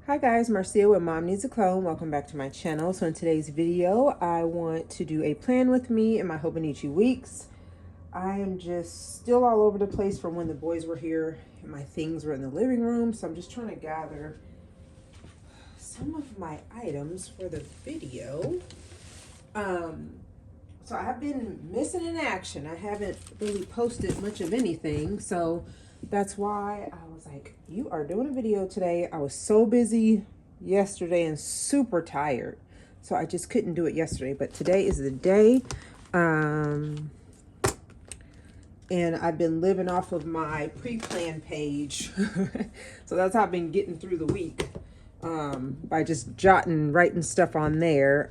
Hi guys, Marcia with Mom Needs a Clone. Welcome back to my channel. So in today's video, I want to do a plan with me in my Hobonichi weeks. I am just still all over the place from when the boys were here and my things were in the living room. So I'm just trying to gather some of my items for the video. So I have been missing in action. I haven't really posted much of anything. So that's why I was like, you are doing a video today. I was so busy yesterday and super tired. So I just couldn't do it yesterday. But today is the day. And I've been living off of my pre-plan page. So that's how I've been getting through the week. By just writing stuff on there.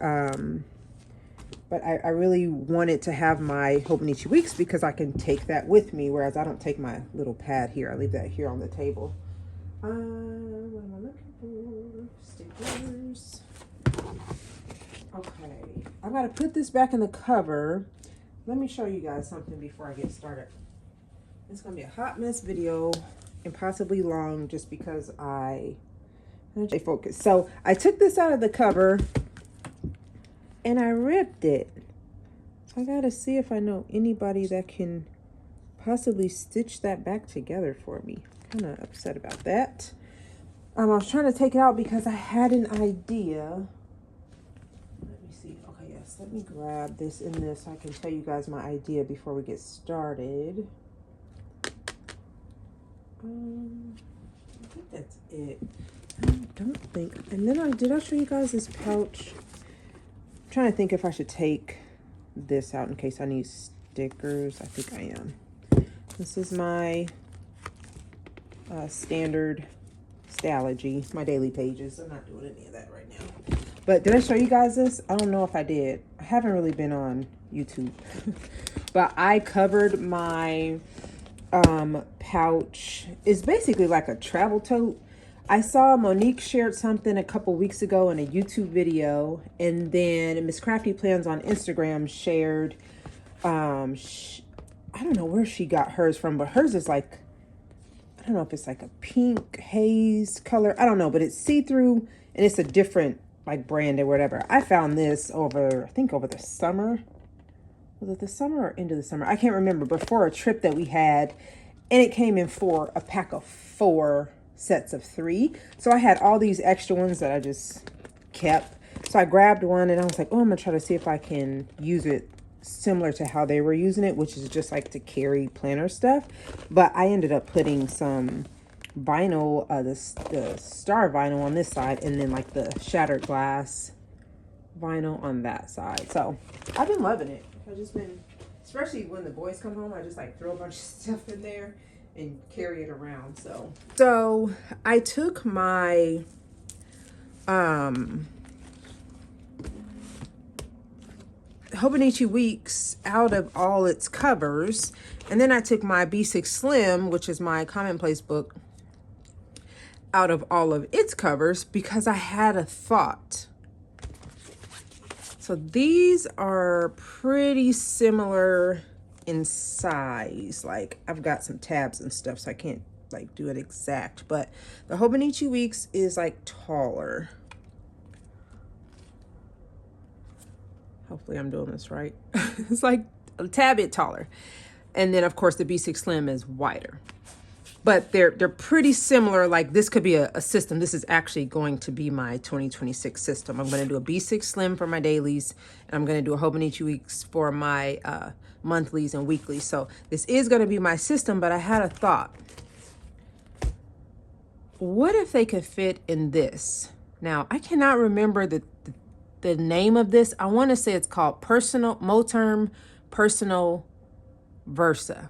But I really wanted to have my Hobonichi weeks because I can take that with me, whereas I don't take my little pad here. I leave that here on the table. What am I looking for? Stickers. Okay, I gotta put this back in the cover. Let me show you guys something before I get started. It's gonna be a hot mess video and possibly long just because I stay focused. So I took this out of the cover and I ripped it. So I gotta see if I know anybody that can possibly stitch that back together for me. Kind of upset about that. I was trying to take it out because I had an idea. Let me see. Okay, yes. Let me grab this in this so I can tell you guys my idea before we get started. I think that's it. I don't think. And then did I show you guys this pouch? I'm trying to think if I should take this out in case I need stickers. I think I am. This is my standard Stalogy, my daily pages. I'm not doing any of that right now. But did I show you guys this? I don't know if I did. I haven't really been on YouTube. But I covered my pouch. It's basically like a travel tote. I saw Monique shared something a couple weeks ago in a YouTube video, and then Miss Crafty Plans on Instagram shared, I don't know where she got hers from, but hers is like, I don't know if it's like a pink haze color. I don't know, but it's see-through, and it's a different like brand or whatever. I found this over, I think over the summer. Was it the summer or into the summer? I can't remember, but for a trip that we had, and it came in for a pack of 4 sets of 3. So I had all these extra ones that I just kept. So I grabbed one and I was like, oh, I'm gonna try to see if I can use it similar to how they were using it, which is just like to carry planner stuff. But I ended up putting some vinyl, the star vinyl on this side, and then like the shattered glass vinyl on that side. So I've been loving it. I've just been, especially when the boys come home, I just like throw a bunch of stuff in there and carry it around. So I took my Hobonichi Weeks out of all its covers, and then I took my B6 Slim, which is my commonplace book, out of all of its covers because I had a thought. So these are pretty similar in size. Like I've got some tabs and stuff, so I can't like do it exact, but the Hobonichi Weeks is like taller. Hopefully I'm doing this right. It's like a tad bit taller, and then of course the B6 Slim is wider, but they're pretty similar. Like this could be a system. This is actually going to be my 2026 system. I'm going to do a B6 Slim for my dailies, and I'm going to do a Hobonichi Weeks for my monthlies and weeklies. So this is going to be my system, but I had a thought. What if they could fit in this? Now, I cannot remember the name of this. I want to say it's called Moterm Personal Versa.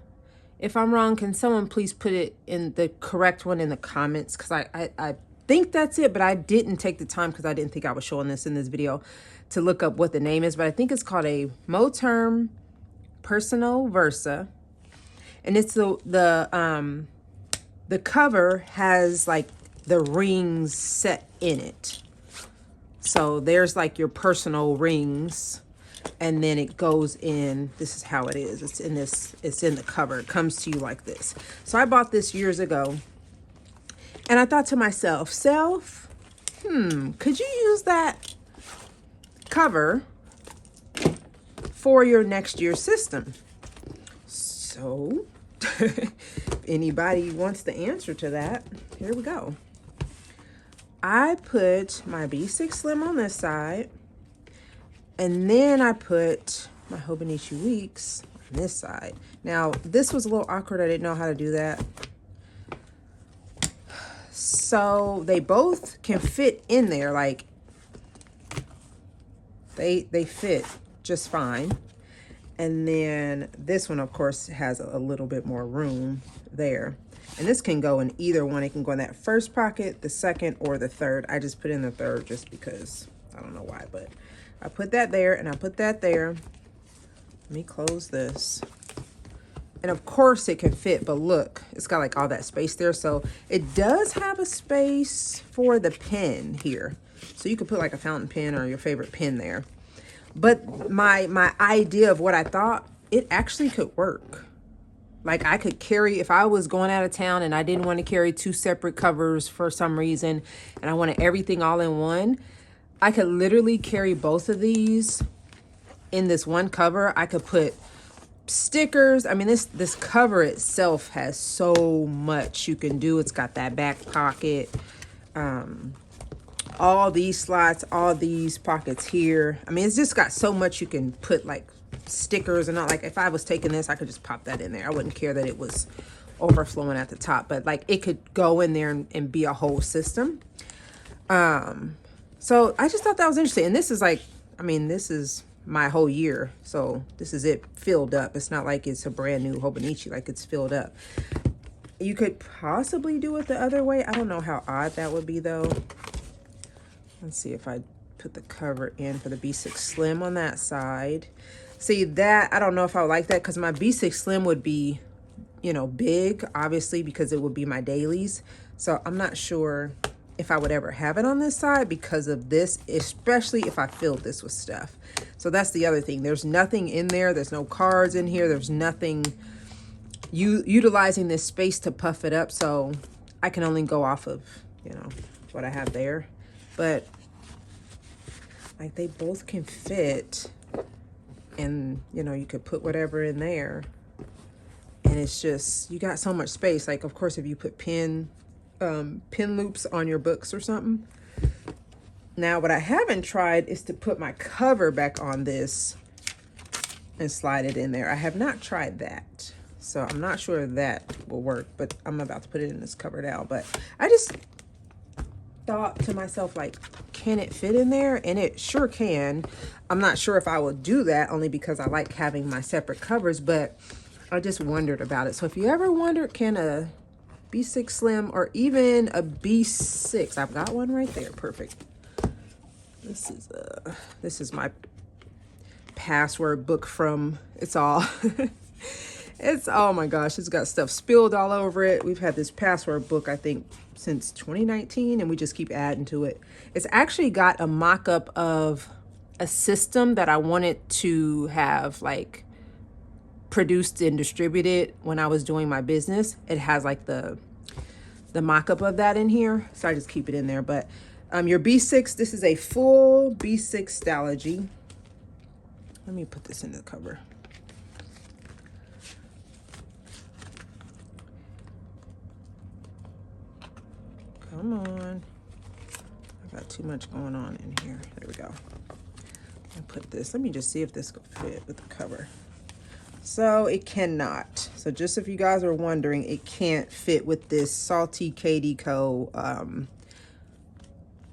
If I'm wrong, can someone please put it in the correct one in the comments? Because I think that's it, but I didn't take the time because I didn't think I was showing this in this video to look up what the name is. But I think it's called a Moterm Personal Versa. And it's the cover has like the rings set in it. So there's like your personal rings, and then it goes in, this is how it is. It's in the cover. It comes to you like this. So I bought this years ago, and I thought to myself, could you use that cover for your next year's system? So if anybody wants the answer to that, here we go. I put my B6 Slim on this side, and then I put my Hobonichi Weeks on this side. Now, this was a little awkward. I didn't know how to do that. So they both can fit in there, like they fit just fine. And then this one, of course, has a little bit more room there. And this can go in either one. It can go in that first pocket, the second, or the third. I just put in the third just because I don't know why, but I put that there and I put that there. Let me close this. And of course it can fit, but look, it's got like all that space there. So it does have a space for the pen here. So you could put like a fountain pen or your favorite pen there. But my idea of what I thought, it actually could work. Like I could carry, if I was going out of town and I didn't want to carry two separate covers for some reason, and I wanted everything all in one, I could literally carry both of these in this one cover. I could put stickers. I mean, this cover itself has so much you can do. It's got that back pocket, all these slots, all these pockets here. I mean, it's just got so much you can put, like stickers, and not like if I was taking this, I could just pop that in there. I wouldn't care that it was overflowing at the top, but like it could go in there and be a whole system. So I just thought that was interesting. And this is like, I mean, this is my whole year. So this is it filled up. It's not like it's a brand new Hobonichi, like it's filled up. You could possibly do it the other way. I don't know how odd that would be though. Let's see if I put the cover in for the B6 Slim on that side. See that, I don't know if I would like that because my B6 Slim would be, you know, big, obviously, because it would be my dailies. So I'm not sure if I would ever have it on this side because of this, especially if I filled this with stuff. So that's the other thing. There's nothing in there. There's no cards in here. There's nothing utilizing this space to puff it up. So I can only go off of, you know, what I have there. But like they both can fit, and you know, you could put whatever in there, and it's just, you got so much space. Like, of course, if you put pin loops on your books or something. Now, what I haven't tried is to put my cover back on this and slide it in there. I have not tried that, so I'm not sure if that will work, but I'm about to put it in this cover now. But I just thought to myself, like, can it fit in there? And it sure can. I'm not sure if I will do that, only because I like having my separate covers, but I just wondered about it. So if you ever wondered, can a B6 Slim or even a B6, I've got one right there, perfect. This is my password book from It's All. It's, oh my gosh, it's got stuff spilled all over it. We've had this password book, I think, since 2019, and we just keep adding to it. It's actually got a mock-up of a system that I wanted to have like produced and distributed when I was doing my business. It has like the mock-up of that in here, so I just keep it in there. But your B6, this is a full B6 Stalogy. Let me put this in the cover. Come on. I got too much going on in here. There we go. I put this. Let me just see if this will fit with the cover. So it cannot. So just if you guys are wondering, it can't fit with this Salty Katie Co.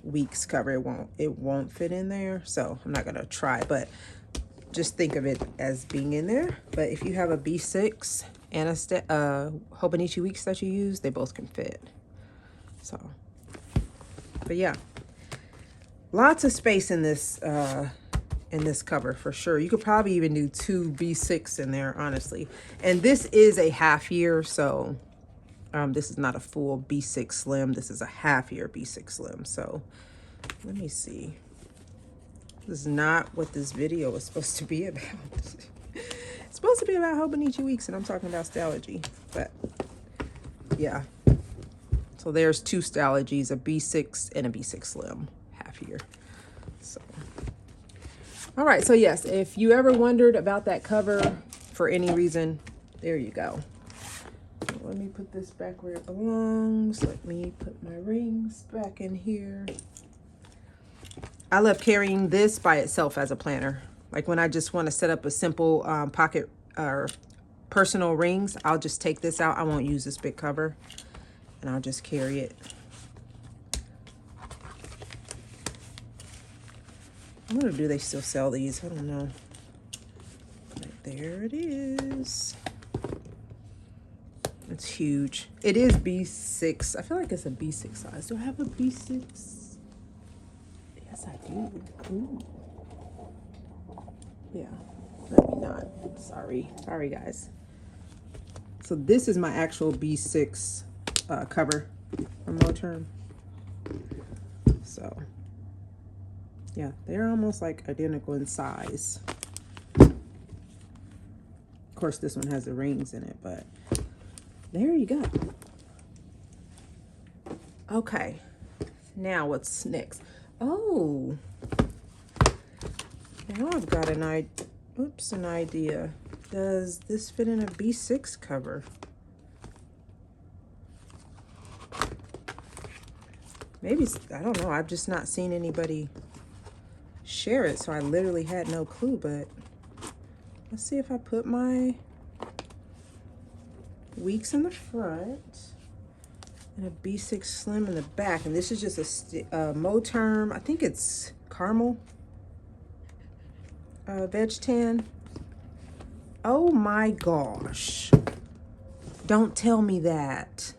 Weeks cover. It won't fit in there. So I'm not gonna try, but just think of it as being in there. But if you have a B6 and a Hobonichi Weeks that you use, they both can fit. So, but yeah, lots of space in this cover for sure. You could probably even do two B6 in there, honestly. And this is a half year, so this is not a full B6 Slim. This is a half year B6 Slim. So let me see. This is not what this video was supposed to be about. It's supposed to be about Hobonichi Weeks, and I'm talking about Stalogy. But yeah. So there's two Stalogies, a B6 and a B6 Slim half here. So, all right. So yes, if you ever wondered about that cover for any reason, there you go. Let me put this back where it belongs. Let me put my rings back in here. I love carrying this by itself as a planner. Like when I just want to set up a simple pocket or personal rings, I'll just take this out. I won't use this big cover and I'll just carry it. I wonder, do they still sell these? I don't know. But there it is. It's huge. It is B6. I feel like it's a B6 size. Do I have a B6? Yes, I do. Ooh. Yeah, maybe not. Sorry, guys. So this is my actual B6 cover from Moterm. So yeah, they're almost like identical in size. Of course, this one has the rings in it, but there you go. Okay, now what's next? Oh, now I've got an idea. Does this fit in a B6 cover? Maybe, I don't know. I've just not seen anybody share it, so I literally had no clue. But let's see if I put my Weeks in the front and a B6 Slim in the back. And this is just a Moterm, I think it's caramel veg tan. Oh my gosh. Don't tell me that.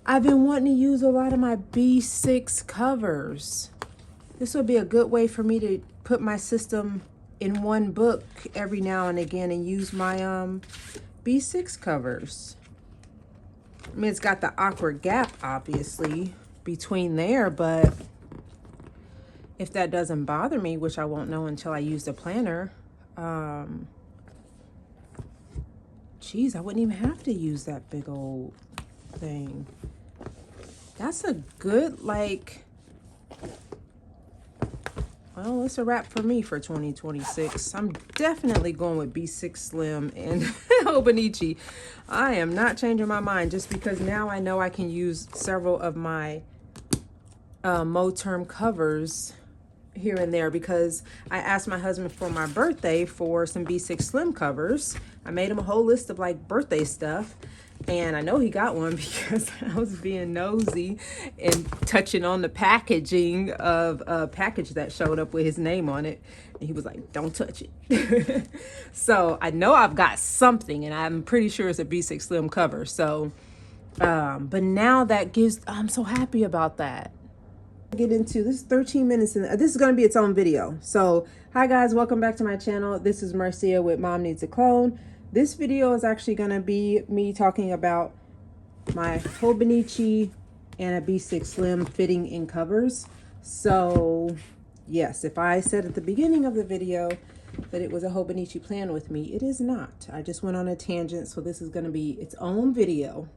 I've been wanting to use a lot of my B6 covers. This would be a good way for me to put my system in one book every now and again and use my B6 covers. I mean, it's got the awkward gap, obviously, between there, but if that doesn't bother me, which I won't know until I use the planner, geez, I wouldn't even have to use that big old thing. That's a good, like, well, it's a wrap for me for 2026. I'm definitely going with B6 Slim and Hobonichi. I am not changing my mind just because now I know I can use several of my Moterm covers here and there, because I asked my husband for my birthday for some B6 Slim covers. I made him a whole list of like birthday stuff. And I know he got one because I was being nosy and touching on the packaging of a package that showed up with his name on it. And he was like, don't touch it. So I know I've got something, and I'm pretty sure it's a B6 Slim cover. So, but now that gives, I'm so happy about that. Get into this 13 minutes, and this is going to be its own video. So, hi guys, welcome back to my channel. This is Marcia with Mom Needs a Clone. This video is actually going to be me talking about my Hobonichi and a B6 Slim fitting in covers. So yes, if I said at the beginning of the video that it was a Hobonichi plan with me, it is not. I just went on a tangent, so this is going to be its own video.